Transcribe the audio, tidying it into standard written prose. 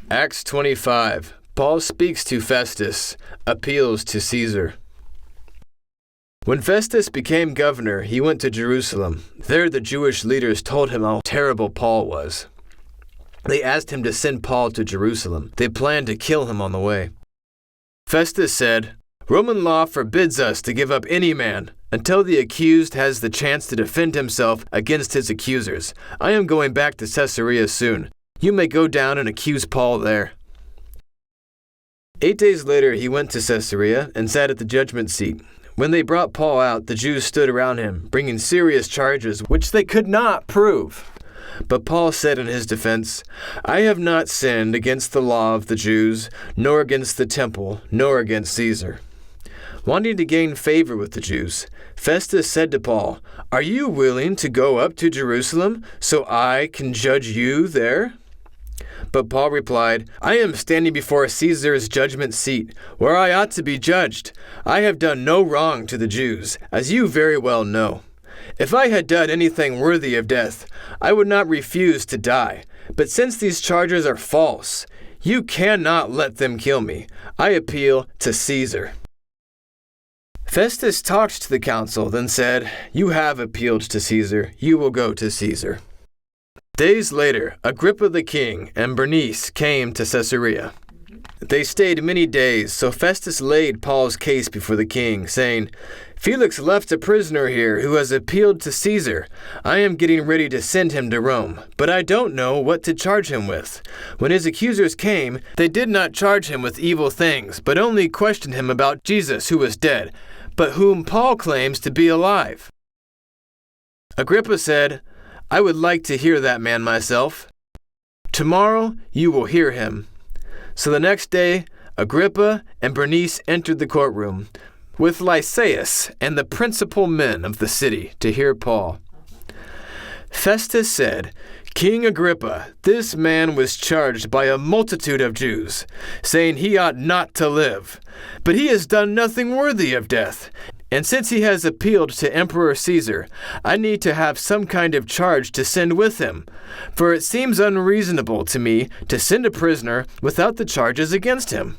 Acts 25. Paul speaks to Festus, appeals to Caesar. When Festus became governor, he went to Jerusalem. There the Jewish leaders told him how terrible Paul was. They asked him to send Paul to Jerusalem. They planned to kill him on the way. Festus said, "Roman law forbids us to give up any man until the accused has the chance to defend himself against his accusers. I am going back to Caesarea soon. You may go down and accuse Paul there." 8 days later, he went to Caesarea and sat at the judgment seat. When they brought Paul out, the Jews stood around him, bringing serious charges which they could not prove. But Paul said in his defense, "I have not sinned against the law of the Jews, nor against the temple, nor against Caesar." Wanting to gain favor with the Jews, Festus said to Paul, "Are you willing to go up to Jerusalem so I can judge you there?" But Paul replied, "I am standing before Caesar's judgment seat, where I ought to be judged. I have done no wrong to the Jews, as you very well know. If I had done anything worthy of death, I would not refuse to die. But since these charges are false, you cannot let them kill me. I appeal to Caesar." Festus talked to the council, then said, "You have appealed to Caesar. You will go to Caesar." Days later, Agrippa the king and Bernice came to Caesarea. They stayed many days, so Festus laid Paul's case before the king, saying, "Felix left a prisoner here who has appealed to Caesar. I am getting ready to send him to Rome, but I don't know what to charge him with." When his accusers came, they did not charge him with evil things, but only questioned him about Jesus who was dead, but whom Paul claims to be alive. Agrippa said, "I would like to hear that man myself." "Tomorrow you will hear him." So the next day, Agrippa and Bernice entered the courtroom with Lysias and the principal men of the city to hear Paul. Festus said, "King Agrippa, this man was charged by a multitude of Jews, saying he ought not to live. But he has done nothing worthy of death. And since he has appealed to Emperor Caesar, I need to have some kind of charge to send with him. For it seems unreasonable to me to send a prisoner without the charges against him."